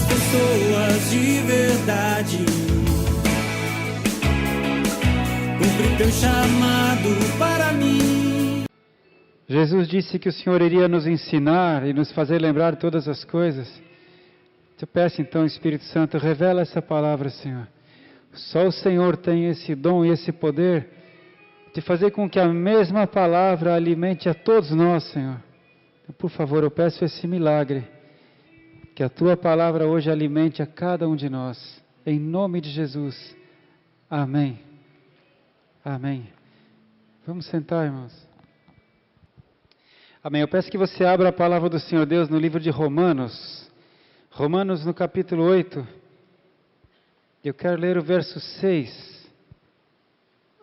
pessoas de verdade. Cumpre teu chamado para mim. Jesus disse que o Senhor iria nos ensinar e nos fazer lembrar todas as coisas. Eu peço então, Espírito Santo, revela essa palavra, Senhor. Só o Senhor tem esse dom e esse poder de fazer com que a mesma palavra alimente a todos nós, Senhor. Por favor, eu peço esse milagre, que a Tua palavra hoje alimente a cada um de nós. Em nome de Jesus. Amém. Amém. Vamos sentar, irmãos. Amém. Eu peço que você abra a palavra do Senhor Deus no livro de Romanos. Romanos no capítulo 8. Eu quero ler o verso 6.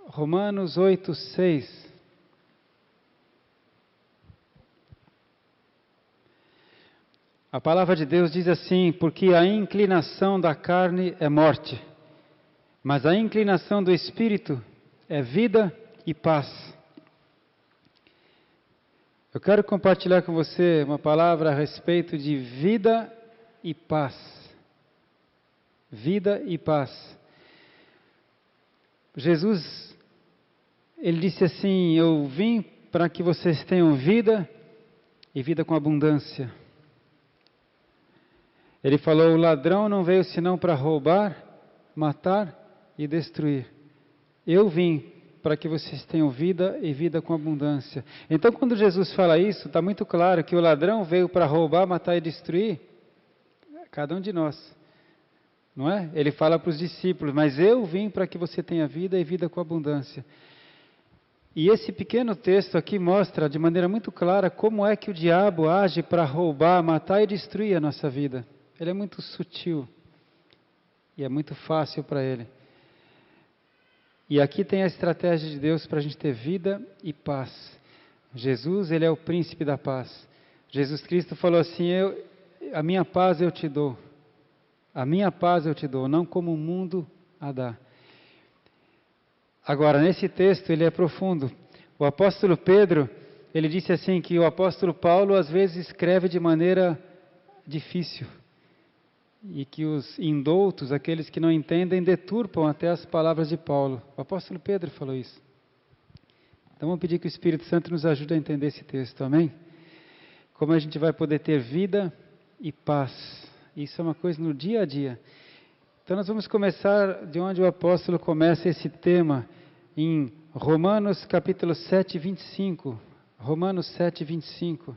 Romanos 8, 6. A palavra de Deus diz assim: porque a inclinação da carne é morte, mas a inclinação do Espírito é vida e paz. Eu quero compartilhar com você uma palavra a respeito de vida e paz. Vida e paz. Jesus, Ele disse assim: eu vim para que vocês tenham vida e vida com abundância. Ele falou: o ladrão não veio senão para roubar, matar e destruir. Eu vim para que vocês tenham vida e vida com abundância. Então, quando Jesus fala isso, está muito claro que o ladrão veio para roubar, matar e destruir cada um de nós. Não é? Ele fala para os discípulos: mas eu vim para que você tenha vida e vida com abundância. E esse pequeno texto aqui mostra de maneira muito clara como é que o diabo age para roubar, matar e destruir a nossa vida. Ele é muito sutil e é muito fácil para ele. E aqui tem a estratégia de Deus para a gente ter vida e paz. Jesus, Ele é o príncipe da paz. Jesus Cristo falou assim: a minha paz eu te dou. A minha paz eu te dou, não como o mundo a dá. Agora, nesse texto, ele é profundo. O apóstolo Pedro, ele disse assim, que o apóstolo Paulo às vezes escreve de maneira difícil. E que os indoutos, aqueles que não entendem, deturpam até as palavras de Paulo. O apóstolo Pedro falou isso. Então vamos pedir que o Espírito Santo nos ajude a entender esse texto, amém? Como a gente vai poder ter vida e paz. Isso é uma coisa no dia a dia. Então nós vamos começar de onde o apóstolo começa esse tema, em Romanos capítulo 7, 25. Romanos 7, 25.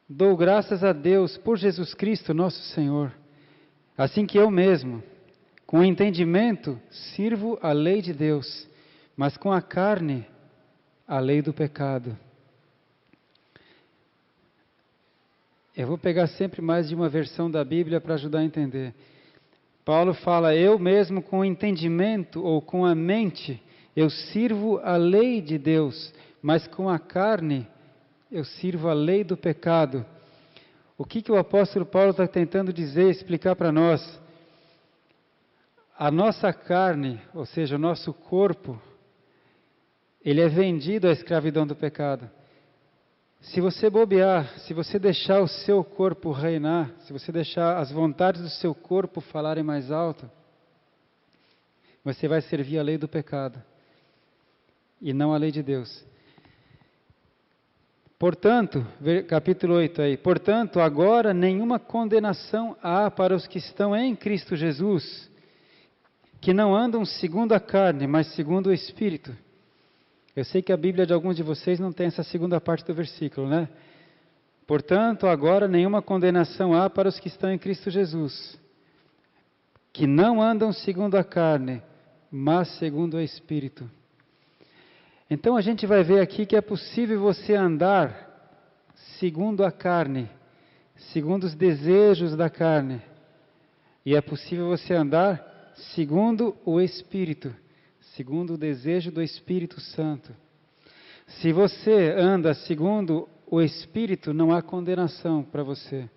Dou graças a Deus por Jesus Cristo, nosso Senhor, assim que eu mesmo, com entendimento, sirvo a lei de Deus, mas com a carne, a lei do pecado. Eu vou pegar sempre mais de uma versão da Bíblia para ajudar a entender. Paulo fala: eu mesmo com entendimento ou com a mente, eu sirvo a lei de Deus, mas com a carne, eu sirvo a lei do pecado. O que o apóstolo Paulo está tentando dizer, explicar para nós? A nossa carne, ou seja, o nosso corpo, ele é vendido à escravidão do pecado. Se você bobear, se você deixar o seu corpo reinar, se você deixar as vontades do seu corpo falarem mais alto, você vai servir a lei do pecado e não a lei de Deus. Portanto, capítulo 8 aí, portanto, agora nenhuma condenação há para os que estão em Cristo Jesus, que não andam segundo a carne, mas segundo o Espírito. Eu sei que a Bíblia de alguns de vocês não tem essa segunda parte do versículo, né? Portanto, agora nenhuma condenação há para os que estão em Cristo Jesus, que não andam segundo a carne, mas segundo o Espírito. Então a gente vai ver aqui que é possível você andar segundo a carne, segundo os desejos da carne. E é possível você andar segundo o Espírito, segundo o desejo do Espírito Santo. Se você anda segundo o Espírito, não há condenação para você.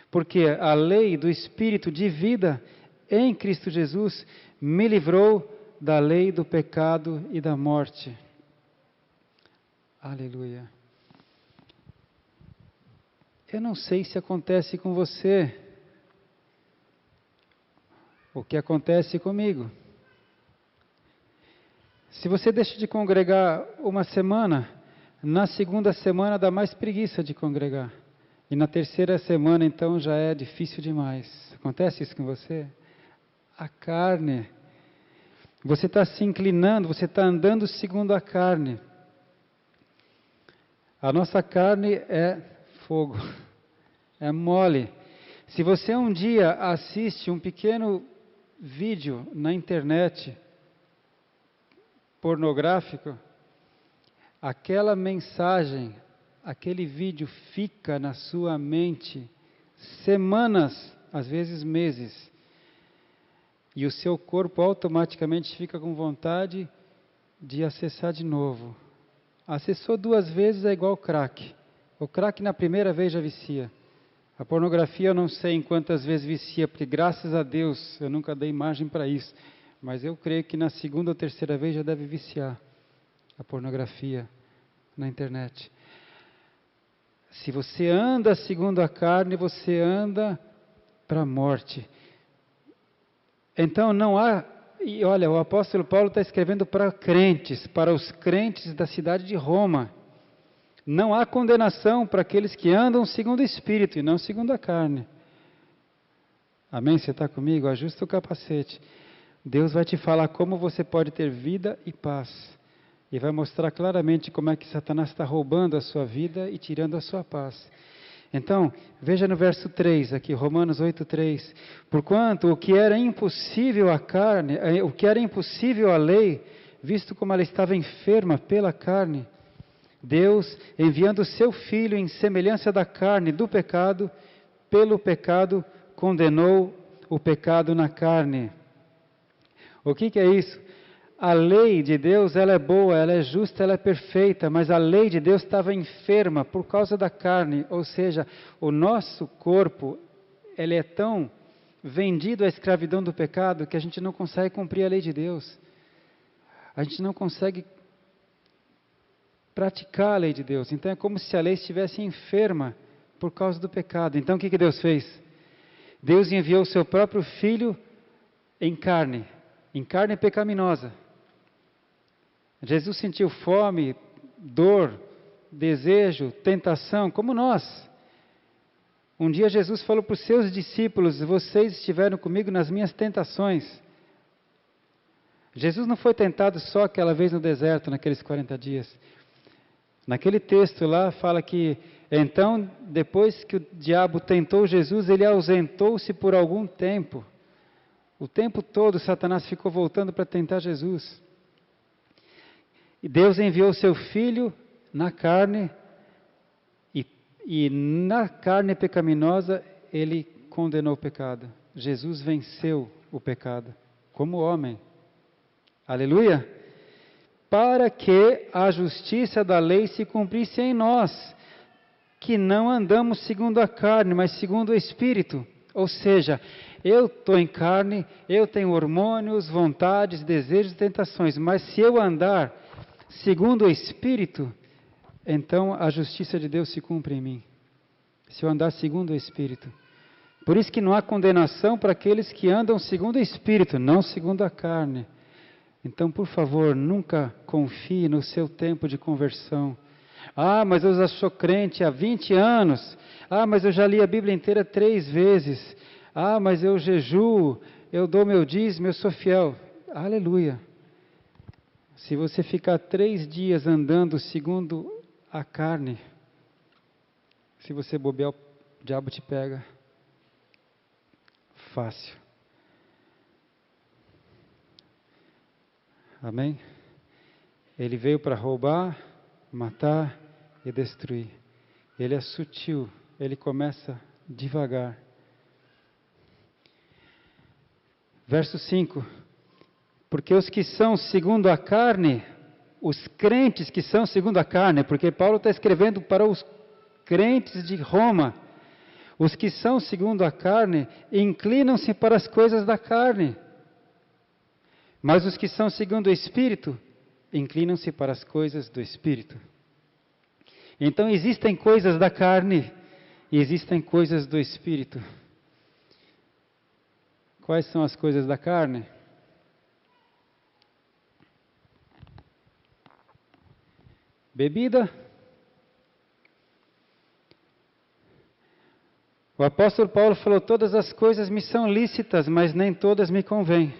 Porque a lei do Espírito de vida em Cristo Jesus me livrou da lei do pecado e da morte. Aleluia. Eu não sei se acontece com você, o que acontece comigo. Se você deixa de congregar uma semana, na segunda semana dá mais preguiça de congregar. E na terceira semana, então, já é difícil demais. Acontece isso com você? A carne. Você está se inclinando, você está andando segundo a carne. A nossa carne é fogo, é mole. Se você um dia assiste um pequeno vídeo na internet pornográfico, aquela mensagem, aquele vídeo fica na sua mente semanas, às vezes meses. E o seu corpo automaticamente fica com vontade de acessar de novo. Acessou 2 vezes é igual crack. O crack na primeira vez já vicia. A pornografia eu não sei em quantas vezes vicia, porque graças a Deus eu nunca dei margem para isso. Mas eu creio que na segunda ou terceira vez já deve viciar a pornografia na internet. Se você anda segundo a carne, você anda para a morte. Então não há, e olha, o apóstolo Paulo está escrevendo para crentes, para os crentes da cidade de Roma. Não há condenação para aqueles que andam segundo o Espírito e não segundo a carne. Amém? Você está comigo? Ajusta o capacete. Deus vai te falar como você pode ter vida e paz. E vai mostrar claramente como é que Satanás está roubando a sua vida e tirando a sua paz. Então, veja no verso 3 aqui, Romanos 8:3. Porquanto o que era impossível à carne, o que era impossível à lei, visto como ela estava enferma pela carne, Deus, enviando o seu Filho em semelhança da carne do pecado, pelo pecado condenou o pecado na carne. O que é isso? A lei de Deus, ela é boa, ela é justa, ela é perfeita, mas a lei de Deus estava enferma por causa da carne, ou seja, o nosso corpo, ele é tão vendido à escravidão do pecado que a gente não consegue cumprir a lei de Deus. A gente não consegue praticar a lei de Deus. Então é como se a lei estivesse enferma por causa do pecado. Então o que Deus fez? Deus enviou o seu próprio Filho em carne pecaminosa. Jesus sentiu fome, dor, desejo, tentação, como nós. Um dia Jesus falou para os seus discípulos: vocês estiveram comigo nas minhas tentações. Jesus não foi tentado só aquela vez no deserto, naqueles 40 dias. Naquele texto lá fala que, então, depois que o diabo tentou Jesus, ele ausentou-se por algum tempo. O tempo todo Satanás ficou voltando para tentar Jesus. E Deus enviou o seu Filho na carne, e na carne pecaminosa ele condenou o pecado. Jesus venceu o pecado, como homem. Aleluia! Para que a justiça da lei se cumprisse em nós, que não andamos segundo a carne, mas segundo o Espírito. Ou seja, eu estou em carne, eu tenho hormônios, vontades, desejos e tentações, mas se eu andar segundo o Espírito, então a justiça de Deus se cumpre em mim. Se eu andar segundo o Espírito. Por isso que não há condenação para aqueles que andam segundo o Espírito, não segundo a carne. Então, por favor, nunca confie no seu tempo de conversão. Ah, mas eu já sou crente há 20 anos. Ah, mas eu já li a Bíblia inteira 3 vezes. Ah, mas eu jejuo, eu dou meu dízimo, eu sou fiel. Aleluia. Se você ficar 3 dias andando segundo a carne, se você bobear, o diabo te pega. Fácil. Amém? Ele veio para roubar, matar e destruir. Ele é sutil, ele começa devagar. Verso 5. Porque os que são segundo a carne, os crentes que são segundo a carne, porque Paulo está escrevendo para os crentes de Roma, os que são segundo a carne, inclinam-se para as coisas da carne. Mas os que são segundo o Espírito, inclinam-se para as coisas do Espírito. Então existem coisas da carne e existem coisas do Espírito. Quais são as coisas da carne? Bebida. O apóstolo Paulo falou: todas as coisas me são lícitas, mas nem todas me convêm.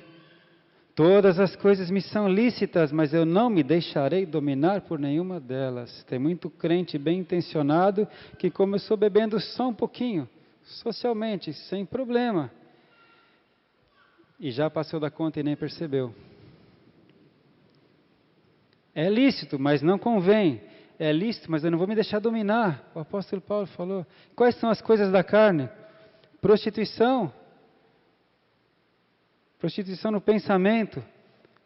Todas as coisas me são lícitas, mas eu não me deixarei dominar por nenhuma delas. Tem muito crente bem intencionado que começou bebendo só um pouquinho, socialmente, sem problema. E já passou da conta e nem percebeu. É lícito, mas não convém. É lícito, mas eu não vou me deixar dominar. O apóstolo Paulo falou. Quais são as coisas da carne? Prostituição. Prostituição no pensamento.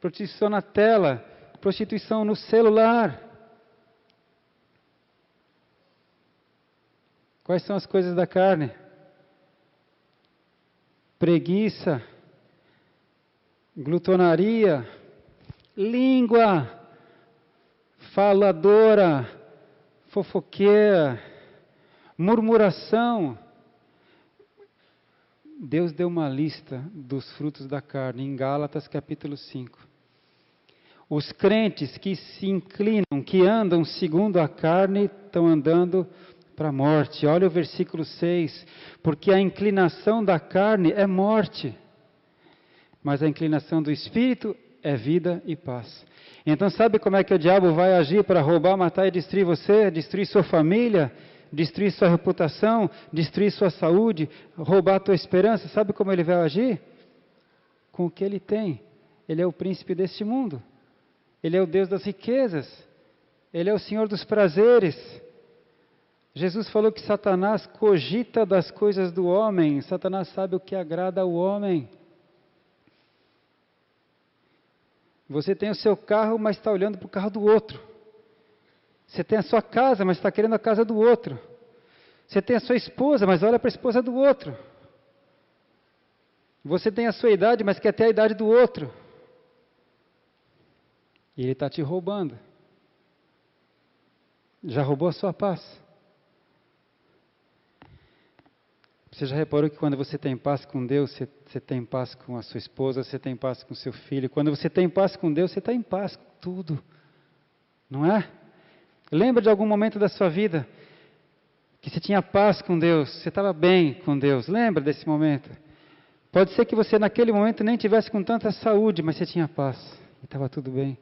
Prostituição na tela. Prostituição no celular. Quais são as coisas da carne? Preguiça. Glutonaria. Língua. Faladora, fofoqueira, murmuração. Deus deu uma lista dos frutos da carne em Gálatas capítulo 5. Os crentes que se inclinam, que andam segundo a carne, estão andando para a morte. Olha o versículo 6. Porque a inclinação da carne é morte, mas a inclinação do Espírito é vida e paz. Então sabe como é que o diabo vai agir para roubar, matar e destruir você? Destruir sua família, destruir sua reputação, destruir sua saúde, roubar a tua esperança. Sabe como ele vai agir? Com o que ele tem. Ele é o príncipe deste mundo. Ele é o Deus das riquezas. Ele é o Senhor dos prazeres. Jesus falou que Satanás cogita das coisas do homem. Satanás sabe o que agrada ao homem. Você tem o seu carro, mas está olhando para o carro do outro. Você tem a sua casa, mas está querendo a casa do outro. Você tem a sua esposa, mas olha para a esposa do outro. Você tem a sua idade, mas quer ter a idade do outro. E ele está te roubando. Já roubou a sua paz. Você já reparou que quando você tem paz com Deus, você tem paz com a sua esposa, você tem paz com o seu filho. Quando você tem paz com Deus, você está em paz com tudo. Não é? Lembra de algum momento da sua vida que você tinha paz com Deus, você estava bem com Deus. Lembra desse momento? Pode ser que você naquele momento nem tivesse com tanta saúde, mas você tinha paz e estava tudo bem.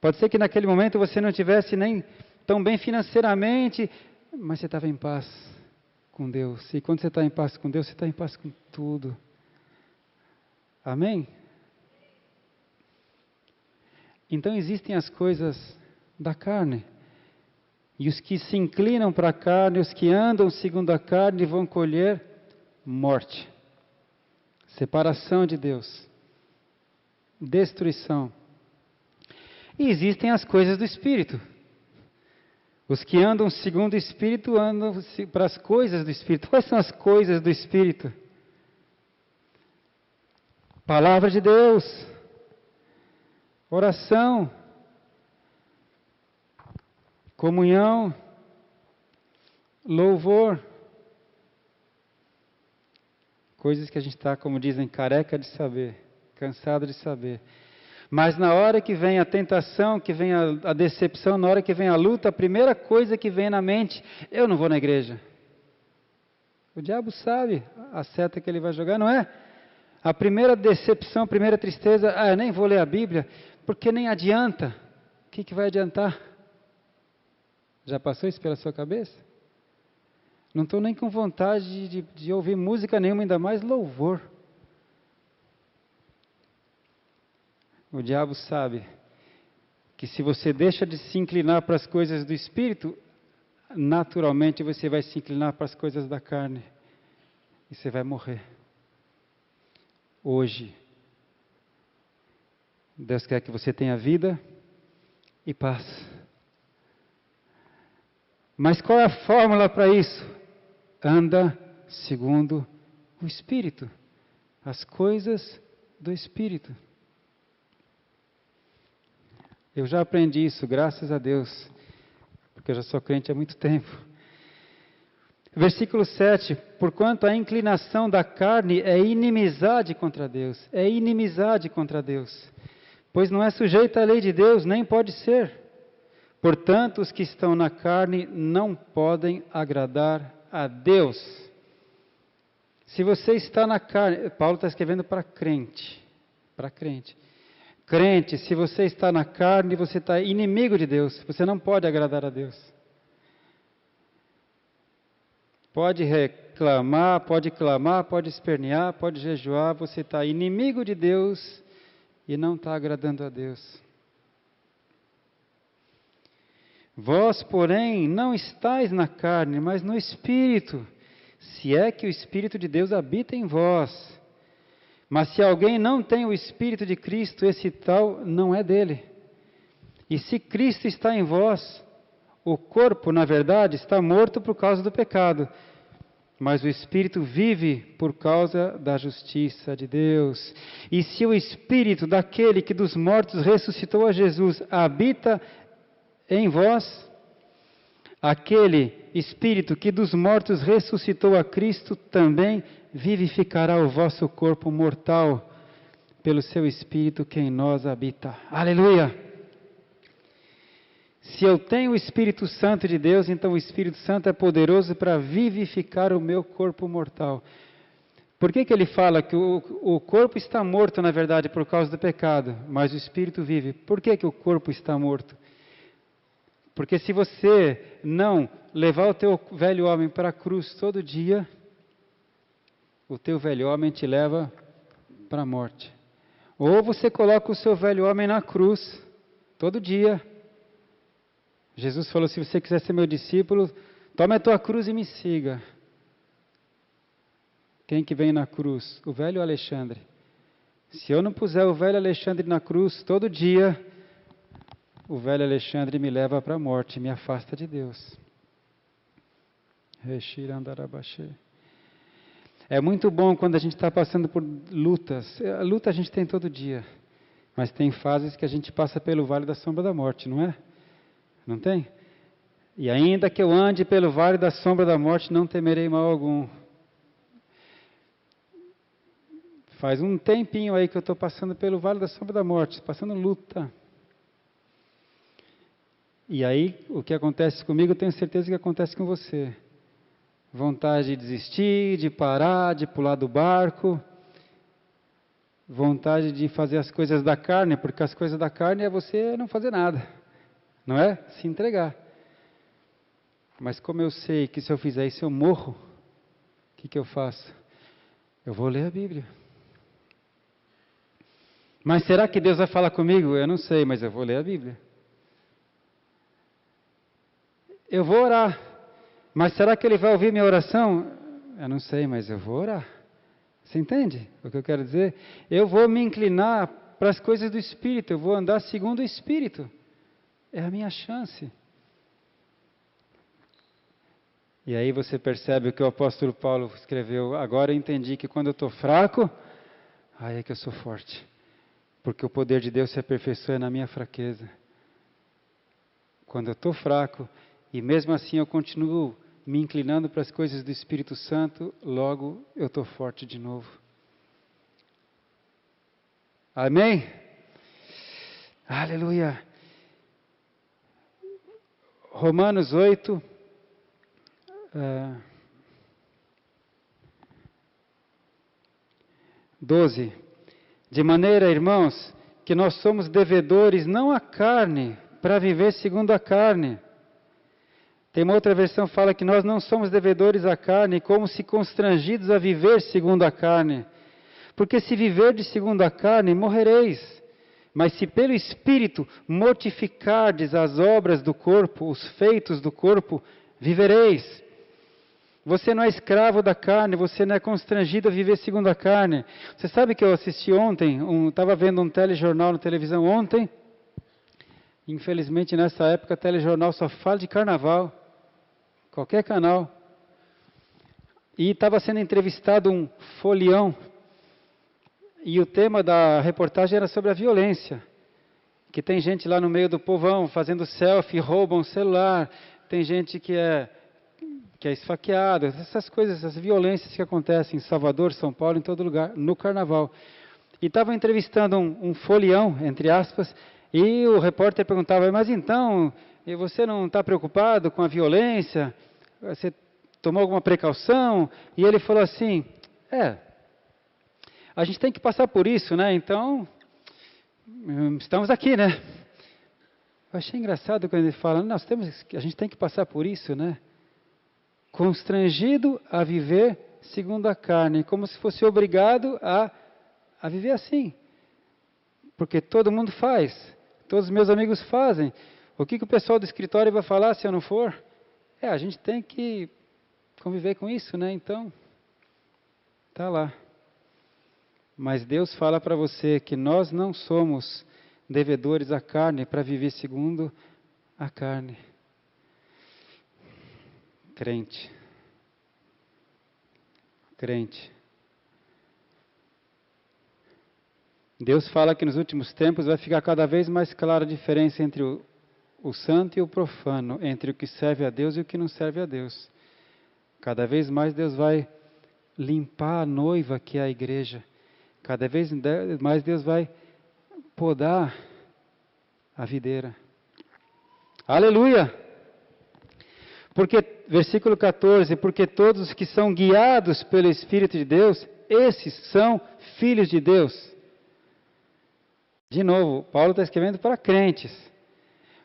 Pode ser que naquele momento você não tivesse nem tão bem financeiramente, mas você estava em paz com Deus. E quando você está em paz com Deus, você está em paz com tudo. Amém? Então existem as coisas da carne. E os que se inclinam para a carne, os que andam segundo a carne, vão colher morte. Separação de Deus. Destruição. E existem as coisas do Espírito. Os que andam segundo o Espírito andam para as coisas do Espírito. Quais são as coisas do Espírito? Palavra de Deus. Oração. Comunhão. Louvor. Coisas que a gente está, como dizem, careca de saber. Cansado de saber. Mas na hora que vem a tentação, que vem a decepção, na hora que vem a luta, a primeira coisa que vem na mente, eu não vou na igreja. O diabo sabe a seta que ele vai jogar, não é? A primeira decepção, a primeira tristeza, eu nem vou ler a Bíblia, porque nem adianta. O que vai adiantar? Já passou isso pela sua cabeça? Não estou nem com vontade de ouvir música nenhuma, ainda mais louvor. O diabo sabe que se você deixa de se inclinar para as coisas do Espírito, naturalmente você vai se inclinar para as coisas da carne. E você vai morrer. Hoje, Deus quer que você tenha vida e paz. Mas qual é a fórmula para isso? Anda segundo o Espírito. As coisas do Espírito. Eu já aprendi isso, graças a Deus, porque eu já sou crente há muito tempo. Versículo 7, porquanto a inclinação da carne é inimizade contra Deus. É inimizade contra Deus. Pois não é sujeita à lei de Deus, nem pode ser. Portanto, os que estão na carne não podem agradar a Deus. Se você está na carne, Paulo está escrevendo para crente. Para crente. Crente, se você está na carne, você está inimigo de Deus. Você não pode agradar a Deus. Pode reclamar, pode clamar, pode espernear, pode jejuar. Você está inimigo de Deus e não está agradando a Deus. Vós, porém, não estáis na carne, mas no Espírito, se é que o Espírito de Deus habita em vós. Mas se alguém não tem o Espírito de Cristo, esse tal não é dele. E se Cristo está em vós, o corpo, na verdade, está morto por causa do pecado, mas o Espírito vive por causa da justiça de Deus. E se o Espírito daquele que dos mortos ressuscitou a Jesus habita em vós, aquele Espírito que dos mortos ressuscitou a Cristo também vivificará o vosso corpo mortal pelo seu Espírito que em nós habita. Aleluia! Se eu tenho o Espírito Santo de Deus, então o Espírito Santo é poderoso para vivificar o meu corpo mortal. Por que ele fala que o corpo está morto, na verdade, por causa do pecado, mas o Espírito vive? Por que o corpo está morto? Porque se você não levar o teu velho homem para a cruz todo dia, o teu velho homem te leva para a morte. Ou você coloca o seu velho homem na cruz todo dia. Jesus falou, se você quiser ser meu discípulo, tome a tua cruz e me siga. Quem que vem na cruz? O velho Alexandre. Se eu não puser o velho Alexandre na cruz todo dia, o velho Alexandre me leva para a morte, me afasta de Deus. É muito bom quando a gente está passando por lutas. A luta a gente tem todo dia, mas tem fases que a gente passa pelo vale da sombra da morte, não é? Não tem? E ainda que eu ande pelo vale da sombra da morte, não temerei mal algum. Faz um tempinho aí que eu estou passando pelo vale da sombra da morte, passando luta. E aí, o que acontece comigo, eu tenho certeza que acontece com você. Vontade de desistir, de parar, de pular do barco. Vontade de fazer as coisas da carne, porque as coisas da carne é você não fazer nada. Não é? Se entregar. Mas como eu sei que se eu fizer isso eu morro, o que eu faço? Eu vou ler a Bíblia. Mas será que Deus vai falar comigo? Eu não sei, mas eu vou ler a Bíblia. Eu vou orar. Mas será que Ele vai ouvir minha oração? Eu não sei, mas eu vou orar. Você entende o que eu quero dizer? Eu vou me inclinar para as coisas do Espírito. Eu vou andar segundo o Espírito. É a minha chance. E aí você percebe o que o apóstolo Paulo escreveu. Agora eu entendi que quando eu estou fraco, aí é que eu sou forte. Porque o poder de Deus se aperfeiçoa na minha fraqueza. Quando eu estou fraco, e mesmo assim eu continuo me inclinando para as coisas do Espírito Santo, logo eu estou forte de novo. Amém? Aleluia! Romanos 8, 12. De maneira, irmãos, que nós somos devedores não à carne, para viver segundo a carne. Tem uma outra versão que fala que nós não somos devedores à carne, como se constrangidos a viver segundo a carne. Porque se viverdes segundo a carne, morrereis. Mas se pelo Espírito mortificardes as obras do corpo, os feitos do corpo, vivereis. Você não é escravo da carne, você não é constrangido a viver segundo a carne. Você sabe que eu assisti ontem, estava vendo um telejornal na televisão ontem. Infelizmente nessa época o telejornal só fala de carnaval. Qualquer canal. E estava sendo entrevistado um folião. E o tema da reportagem era sobre a violência. Que tem gente lá no meio do povão fazendo selfie, roubam o celular. Tem gente que que é esfaqueado, essas coisas, essas violências que acontecem em Salvador, São Paulo, em todo lugar, no carnaval. E estavam entrevistando um folião, entre aspas, e o repórter perguntava, mas então, você não está preocupado com a violência? Você tomou alguma precaução? E ele falou assim, a gente tem que passar por isso, né? Então, estamos aqui, né? Eu achei engraçado quando ele fala, a gente tem que passar por isso, né? Constrangido a viver segundo a carne, como se fosse obrigado a viver assim. Porque todo mundo faz, todos os meus amigos fazem. O que o pessoal do escritório vai falar se eu não for? A gente tem que conviver com isso, né? Então, tá lá. Mas Deus fala para você que nós não somos devedores à carne para viver segundo a carne. Crente. Deus fala que nos últimos tempos vai ficar cada vez mais clara a diferença entre o santo e o profano, entre o que serve a Deus e o que não serve a Deus. Cada vez mais Deus vai limpar a noiva que é a igreja. Cada vez mais Deus vai podar a videira. Aleluia! Porque, versículo 14, porque todos os que são guiados pelo Espírito de Deus, esses são filhos de Deus. De novo, Paulo está escrevendo para crentes.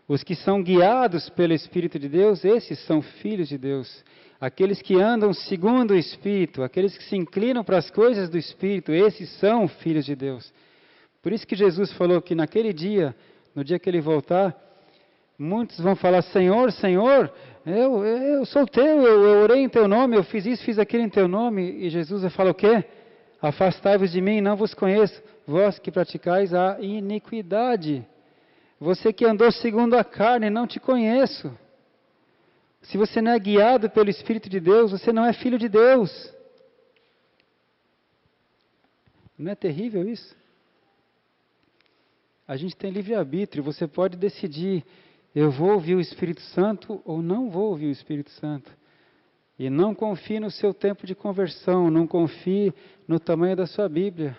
Os que são guiados pelo Espírito de Deus, esses são filhos de Deus. Aqueles que andam segundo o Espírito, aqueles que se inclinam para as coisas do Espírito, esses são filhos de Deus. Por isso que Jesus falou que naquele dia, no dia que Ele voltar, muitos vão falar, Senhor, Senhor, eu sou teu, eu orei em teu nome, eu fiz isso, fiz aquilo em teu nome. E Jesus vai falar o quê? Afastai-vos de mim, não vos conheço, vós que praticais a iniquidade. Você que andou segundo a carne, não te conheço. Se você não é guiado pelo Espírito de Deus, você não é filho de Deus. Não é terrível isso? A gente tem livre-arbítrio, você pode decidir, eu vou ouvir o Espírito Santo ou não vou ouvir o Espírito Santo. E não confie no seu tempo de conversão, não confie no tamanho da sua Bíblia.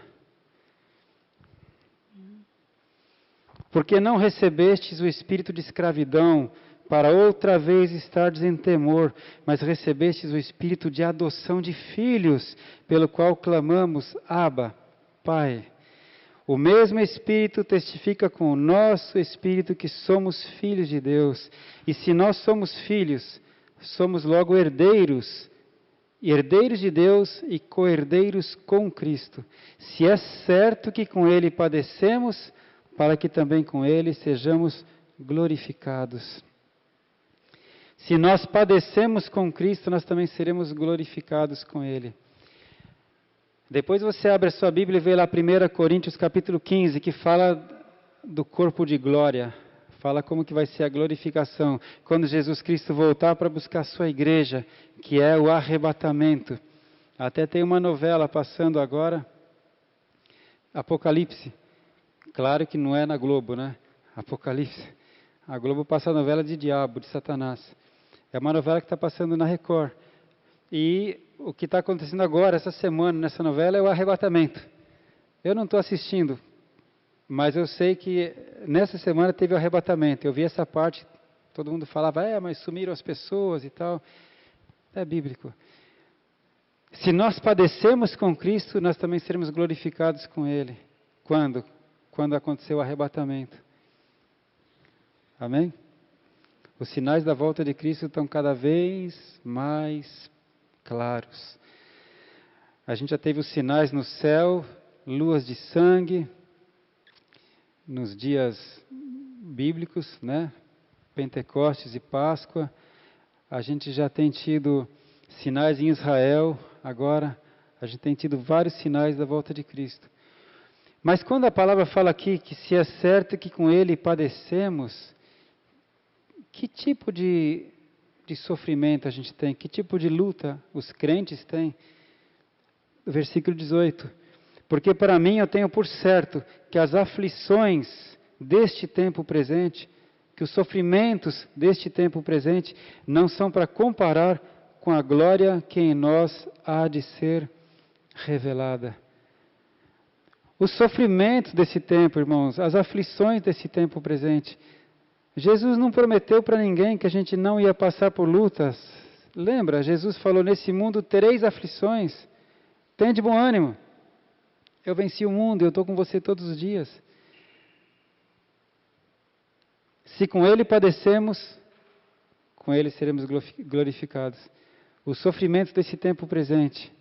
Porque não recebestes o espírito de escravidão, para outra vez estardes em temor, mas recebestes o espírito de adoção de filhos, pelo qual clamamos, Abba, Pai. O mesmo Espírito testifica com o nosso Espírito que somos filhos de Deus. E se nós somos filhos, somos logo herdeiros, herdeiros de Deus e co-herdeiros com Cristo. Se é certo que com Ele padecemos, para que também com Ele sejamos glorificados. Se nós padecemos com Cristo, nós também seremos glorificados com Ele. Depois você abre a sua Bíblia e vê lá 1 Coríntios capítulo 15, que fala do corpo de glória. Fala como que vai ser a glorificação, quando Jesus Cristo voltar para buscar a sua igreja, que é o arrebatamento. Até tem uma novela passando agora, Apocalipse. Claro que não é na Globo, né? Apocalipse. A Globo passa a novela de diabo, de Satanás. É uma novela que está passando na Record. E o que está acontecendo agora, essa semana, nessa novela, é o arrebatamento. Eu não estou assistindo, mas eu sei que nessa semana teve o arrebatamento. Eu vi essa parte, todo mundo falava, mas sumiram as pessoas e tal. É bíblico. Se nós padecemos com Cristo, nós também seremos glorificados com Ele. Quando? Quando acontecer o arrebatamento. Amém? Os sinais da volta de Cristo estão cada vez mais claros. A gente já teve os sinais no céu, luas de sangue, nos dias bíblicos, né? Pentecostes e Páscoa. A gente já tem tido sinais em Israel, agora a gente tem tido vários sinais da volta de Cristo. Mas quando a palavra fala aqui que se é certo que com Ele padecemos, que tipo de sofrimento a gente tem? Que tipo de luta os crentes têm? Versículo 18. Porque para mim eu tenho por certo que as aflições deste tempo presente, que os sofrimentos deste tempo presente não são para comparar com a glória que em nós há de ser revelada. Os sofrimentos desse tempo, irmãos, as aflições desse tempo presente. Jesus não prometeu para ninguém que a gente não ia passar por lutas. Lembra, Jesus falou, nesse mundo tereis aflições. Tende bom ânimo. Eu venci o mundo, eu estou com você todos os dias. Se com Ele padecemos, com Ele seremos glorificados. Os sofrimentos desse tempo presente.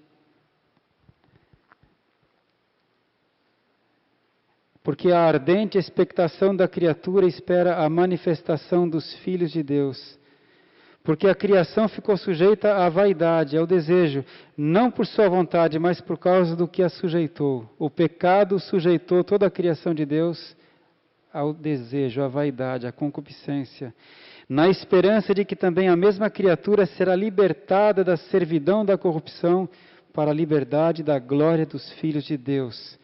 Porque a ardente expectação da criatura espera a manifestação dos filhos de Deus. Porque a criação ficou sujeita à vaidade, ao desejo, não por sua vontade, mas por causa do que a sujeitou. O pecado sujeitou toda a criação de Deus ao desejo, à vaidade, à concupiscência, na esperança de que também a mesma criatura será libertada da servidão da corrupção para a liberdade da glória dos filhos de Deus.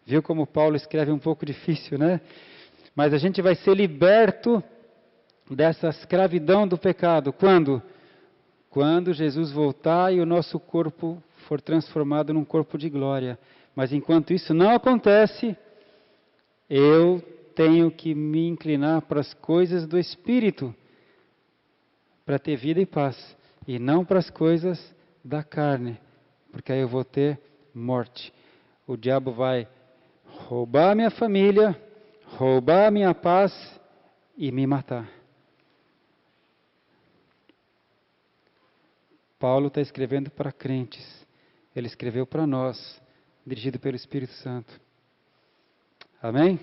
Viu como Paulo escreve um pouco difícil, né? Mas a gente vai ser liberto dessa escravidão do pecado. Quando? Quando Jesus voltar e o nosso corpo for transformado num corpo de glória. Mas enquanto isso não acontece, eu tenho que me inclinar para as coisas do Espírito, para ter vida e paz, e não para as coisas da carne, porque aí eu vou ter morte. O diabo vai roubar a minha família, roubar a minha paz e me matar. Paulo está escrevendo para crentes, ele escreveu para nós, dirigido pelo Espírito Santo. Amém?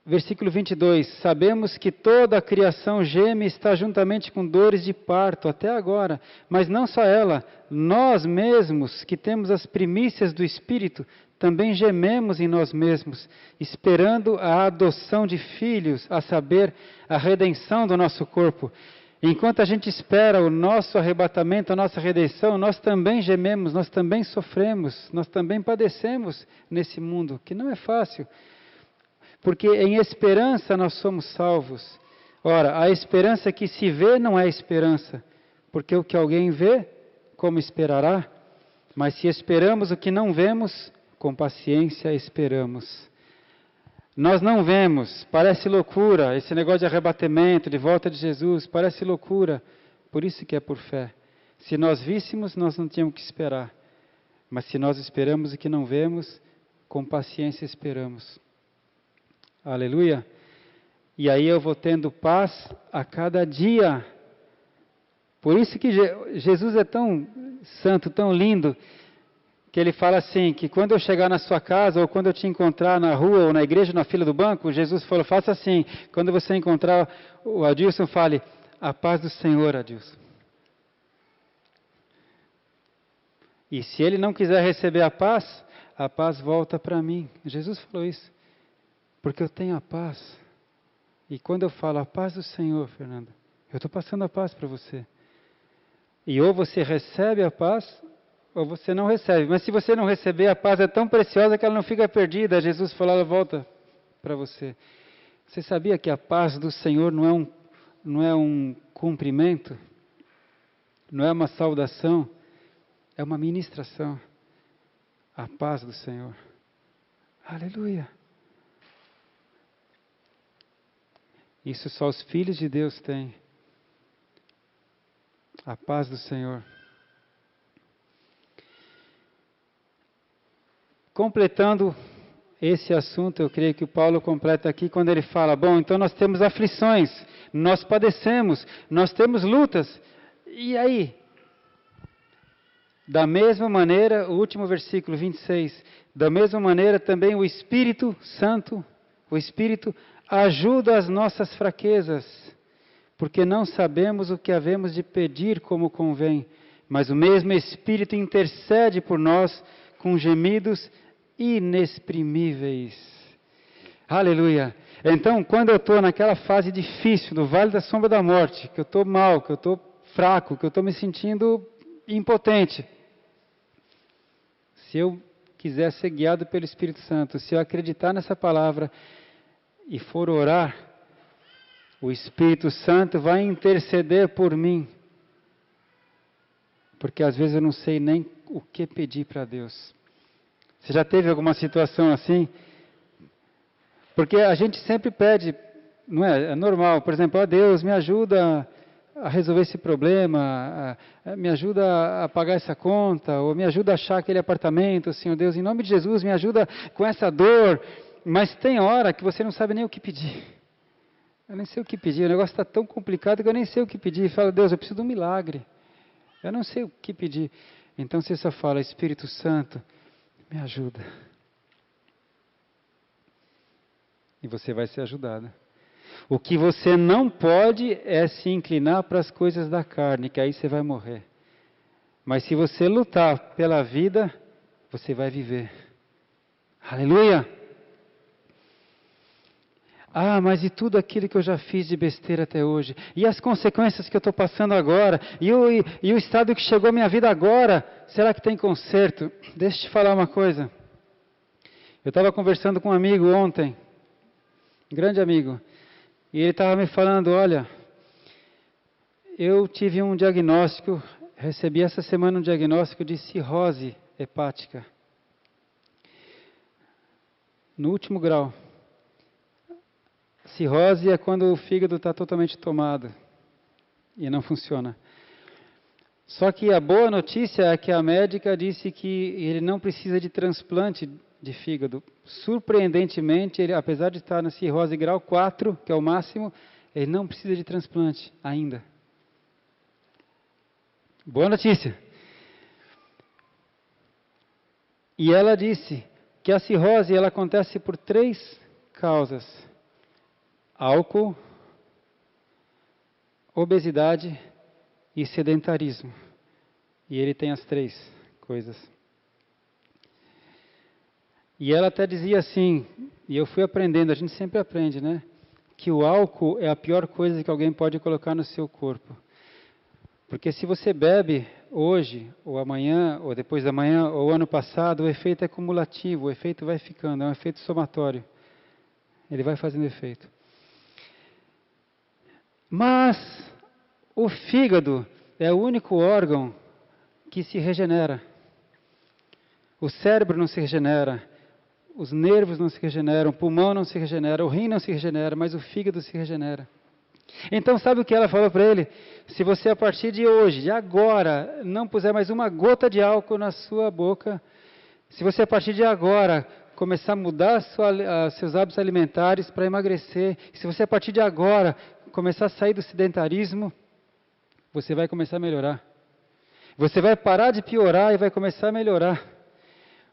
Versículo 22, sabemos que toda a criação geme e está juntamente com dores de parto até agora, mas não só ela, nós mesmos que temos as primícias do Espírito, também gememos em nós mesmos, esperando a adoção de filhos, a saber, a redenção do nosso corpo. Enquanto a gente espera o nosso arrebatamento, a nossa redenção, nós também gememos, nós também sofremos, nós também padecemos nesse mundo, que não é fácil. Porque em esperança nós somos salvos. Ora, a esperança que se vê não é esperança, porque o que alguém vê, como esperará? Mas se esperamos o que não vemos, com paciência esperamos. Nós não vemos, parece loucura, esse negócio de arrebatamento, de volta de Jesus, parece loucura, por isso que é por fé. Se nós víssemos, nós não tínhamos que esperar. Mas se nós esperamos o que não vemos, com paciência esperamos. Aleluia. E aí eu vou tendo paz a cada dia. Por isso que Jesus é tão santo, tão lindo, que ele fala assim, que quando eu chegar na sua casa, ou quando eu te encontrar na rua, ou na igreja, na fila do banco, Jesus falou, faça assim, quando você encontrar o Adilson, fale, a paz do Senhor, Adilson. E se ele não quiser receber a paz volta para mim. Jesus falou isso. Porque eu tenho a paz. E quando eu falo a paz do Senhor, Fernanda, eu estou passando a paz para você. E ou você recebe a paz, ou você não recebe. Mas se você não receber, a paz é tão preciosa que ela não fica perdida. Jesus falou, ela volta para você. Você sabia que a paz do Senhor não é um cumprimento? Não é uma saudação? É uma ministração. A paz do Senhor. Aleluia. Isso só os filhos de Deus têm. A paz do Senhor. Completando esse assunto, eu creio que o Paulo completa aqui quando ele fala, bom, então nós temos aflições, nós padecemos, nós temos lutas. E aí? Da mesma maneira, o último versículo 26, da mesma maneira também o Espírito Santo, o Espírito ajuda as nossas fraquezas, porque não sabemos o que havemos de pedir como convém, mas o mesmo Espírito intercede por nós com gemidos inexprimíveis. Aleluia! Então, quando eu estou naquela fase difícil, do vale da sombra da morte, que eu estou mal, que eu estou fraco, que eu estou me sentindo impotente, se eu quiser ser guiado pelo Espírito Santo, se eu acreditar nessa palavra, e for orar, O Espírito Santo vai interceder por mim. Porque às vezes eu não sei nem o que pedir para Deus. Você já teve alguma situação assim? Porque a gente sempre pede, não é? É normal, por exemplo, Deus, me ajuda a resolver esse problema, me ajuda a pagar essa conta, ou me ajuda a achar aquele apartamento, Senhor Deus, em nome de Jesus, me ajuda com essa dor. Mas tem hora que você não sabe nem o que pedir. Eu nem sei o que pedir, o negócio está tão complicado que eu nem sei o que pedir. Fala, Deus, eu preciso de um milagre. Eu não sei o que pedir. Então você só fala, Espírito Santo, me ajuda. E você vai ser ajudado. O que você não pode é se inclinar para as coisas da carne, que aí você vai morrer. Mas se você lutar pela vida, você vai viver. Aleluia! Ah, mas e tudo aquilo que eu já fiz de besteira até hoje? E as consequências que eu estou passando agora? E o estado que chegou a minha vida agora? Será que tem conserto? Deixa eu te falar uma coisa. Eu estava conversando com um amigo ontem, um grande amigo, e ele estava me falando, olha, eu tive um diagnóstico, recebi essa semana um diagnóstico de cirrose hepática. No último grau. Cirrose é quando o fígado está totalmente tomado e não funciona. Só que a boa notícia é que a médica disse que ele não precisa de transplante de fígado. Surpreendentemente, ele, apesar de estar na cirrose grau 4, que é o máximo, ele não precisa de transplante ainda. Boa notícia. E ela disse que a cirrose ela acontece por 3 causas. Álcool, obesidade e sedentarismo. E ele tem as 3 coisas. E ela até dizia assim, e eu fui aprendendo, a gente sempre aprende, né? Que o álcool é a pior coisa que alguém pode colocar no seu corpo. Porque se você bebe hoje, ou amanhã, ou depois da manhã, ou ano passado, o efeito é cumulativo, o efeito vai ficando, é um efeito somatório. Ele vai fazendo efeito. Mas o fígado é o único órgão que se regenera. O cérebro não se regenera, os nervos não se regeneram, o pulmão não se regenera, o rim não se regenera, mas o fígado se regenera. Então sabe o que ela falou para ele? Se você a partir de hoje, de agora, não puser mais uma gota de álcool na sua boca, se você a partir de agora começar a mudar seus hábitos alimentares para emagrecer, se você a partir de agora começar a sair do sedentarismo, você vai começar a melhorar. Você vai parar de piorar e vai começar a melhorar.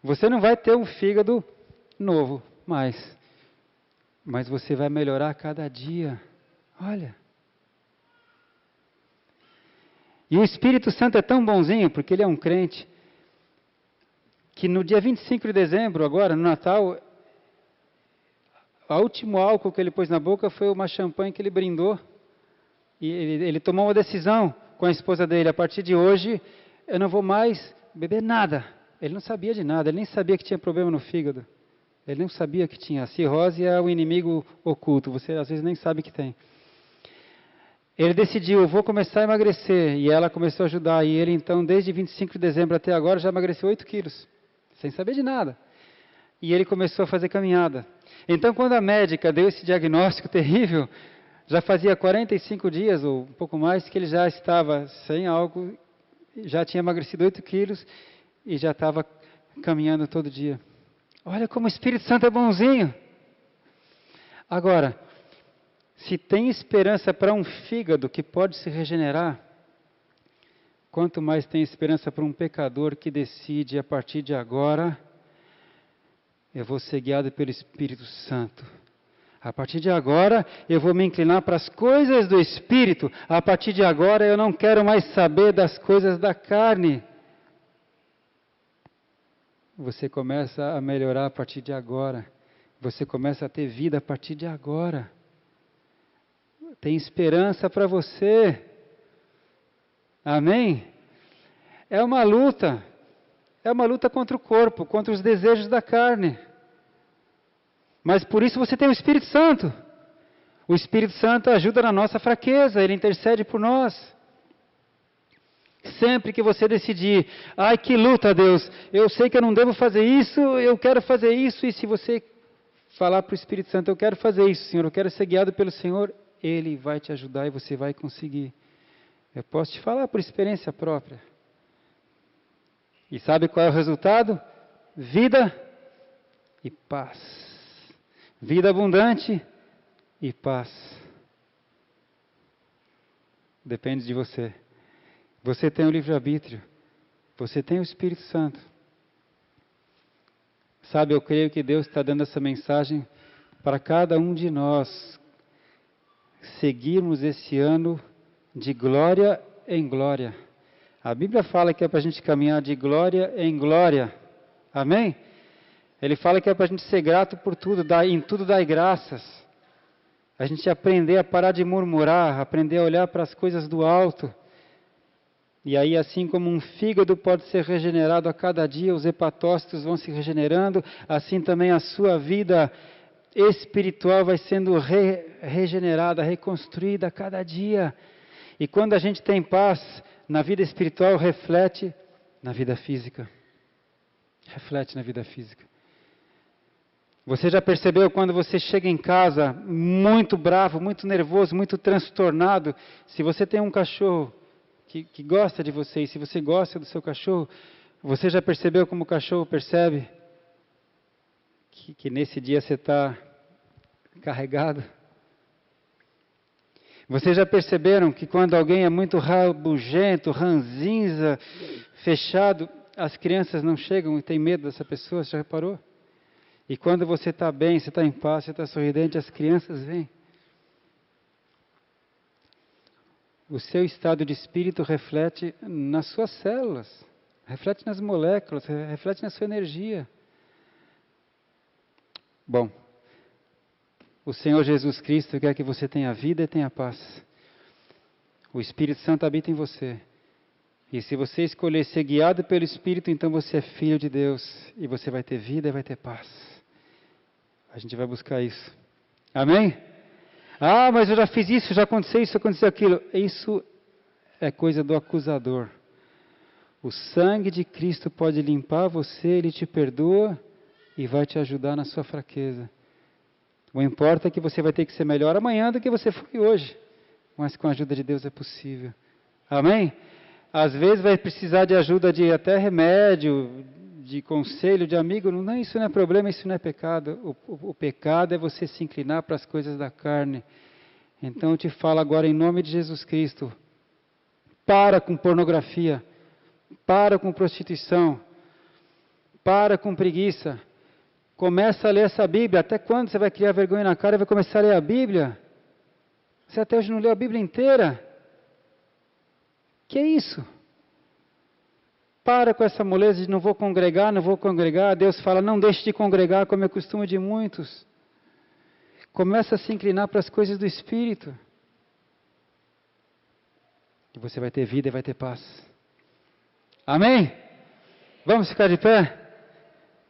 Você não vai ter um fígado novo mais, mas você vai melhorar a cada dia. Olha. E o Espírito Santo é tão bonzinho, porque ele é um crente, que no dia 25 de dezembro, agora, no Natal, o último álcool que ele pôs na boca foi uma champanhe que ele brindou. E ele tomou uma decisão com a esposa dele, a partir de hoje, eu não vou mais beber nada. Ele não sabia de nada, ele nem sabia que tinha problema no fígado. Ele não sabia que tinha. A cirrose é o inimigo oculto, você às vezes nem sabe que tem. Ele decidiu, eu vou começar a emagrecer, e ela começou a ajudar. E ele então, desde 25 de dezembro até agora, já emagreceu 8 quilos, sem saber de nada. E ele começou a fazer caminhada. Então, quando a médica deu esse diagnóstico terrível, já fazia 45 dias, ou um pouco mais, que ele já estava sem álcool, já tinha emagrecido 8 quilos, e já estava caminhando todo dia. Olha como o Espírito Santo é bonzinho. Agora, se tem esperança para um fígado que pode se regenerar, quanto mais tem esperança para um pecador que decide, a partir de agora, eu vou ser guiado pelo Espírito Santo. A partir de agora, eu vou me inclinar para as coisas do Espírito. A partir de agora, eu não quero mais saber das coisas da carne. Você começa a melhorar a partir de agora. Você começa a ter vida a partir de agora. Tem esperança para você. Amém? É uma luta. É uma luta contra o corpo, contra os desejos da carne. Mas por isso você tem o Espírito Santo. O Espírito Santo ajuda na nossa fraqueza, Ele intercede por nós. Sempre que você decidir, ai que luta, Deus, eu sei que eu não devo fazer isso, eu quero fazer isso, e se você falar para o Espírito Santo, eu quero fazer isso, Senhor, eu quero ser guiado pelo Senhor, Ele vai te ajudar e você vai conseguir. Eu posso te falar por experiência própria. E sabe qual é o resultado? Vida e paz. Vida abundante e paz. Depende de você. Você tem o livre-arbítrio. Você tem o Espírito Santo. Sabe, eu creio que Deus está dando essa mensagem para cada um de nós seguirmos esse ano de glória em glória. A Bíblia fala que é para a gente caminhar de glória em glória. Amém? Ele fala que é para a gente ser grato por tudo, em tudo dar graças. A gente aprender a parar de murmurar, aprender a olhar para as coisas do alto. E aí, assim como um fígado pode ser regenerado a cada dia, os hepatócitos vão se regenerando, assim também a sua vida espiritual vai sendo regenerada, reconstruída a cada dia. E quando a gente tem paz na vida espiritual, reflete na vida física. Reflete na vida física. Você já percebeu quando você chega em casa muito bravo, muito nervoso, muito transtornado? Se você tem um cachorro que gosta de você, e se você gosta do seu cachorro, você já percebeu como o cachorro percebe que nesse dia você está carregado? Vocês já perceberam que quando alguém é muito rabugento, ranzinza, fechado, as crianças não chegam e têm medo dessa pessoa? Você já reparou? E quando você está bem, você está em paz, você está sorridente, as crianças vêm. O seu estado de espírito reflete nas suas células, reflete nas moléculas, reflete na sua energia. Bom, o Senhor Jesus Cristo quer que você tenha vida e tenha paz. O Espírito Santo habita em você. E se você escolher ser guiado pelo Espírito, então você é filho de Deus. E você vai ter vida e vai ter paz. A gente vai buscar isso. Amém? Ah, mas eu já fiz isso, já aconteceu aquilo. Isso é coisa do acusador. O sangue de Cristo pode limpar você, Ele te perdoa e vai te ajudar na sua fraqueza. O importa é que você vai ter que ser melhor amanhã do que você foi hoje. Mas com a ajuda de Deus é possível. Amém? Às vezes vai precisar de ajuda de até remédio, de conselho, de amigo. Não, isso não é problema, isso não é pecado. O pecado é você se inclinar para as coisas da carne. Então eu te falo agora em nome de Jesus Cristo. Para com pornografia. Para com prostituição. Para com preguiça. Começa a ler essa Bíblia. Até quando você vai criar vergonha na cara e vai começar a ler a Bíblia? Você até hoje não leu a Bíblia inteira? Que é isso? Para com essa moleza de não vou congregar. Deus fala, não deixe de congregar como é costume de muitos. Começa a se inclinar para as coisas do Espírito. E você vai ter vida e vai ter paz. Amém? Vamos ficar de pé?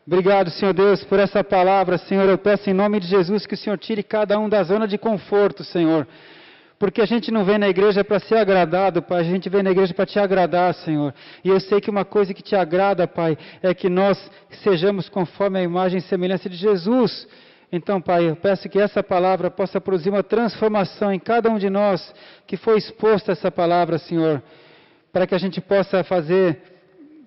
Obrigado, Senhor Deus, por essa palavra, Senhor. Eu peço em nome de Jesus que o Senhor tire cada um da zona de conforto, Senhor. Porque a gente não vem na igreja para ser agradado, Pai. A gente vem na igreja para te agradar, Senhor. E eu sei que uma coisa que te agrada, Pai, é que nós sejamos conforme a imagem e semelhança de Jesus. Então, Pai, eu peço que essa palavra possa produzir uma transformação em cada um de nós que foi exposto a essa palavra, Senhor. Para que a gente possa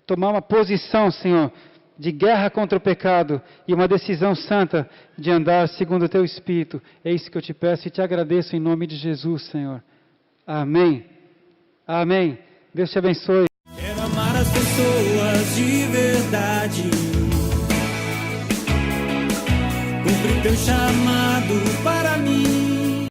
tomar uma posição, Senhor, de guerra contra o pecado e uma decisão santa de andar segundo o Teu Espírito. É isso que eu te peço e te agradeço em nome de Jesus, Senhor. Amém. Amém. Deus te abençoe. Quero amar as pessoas de verdade. Cumprir Teu chamado para mim.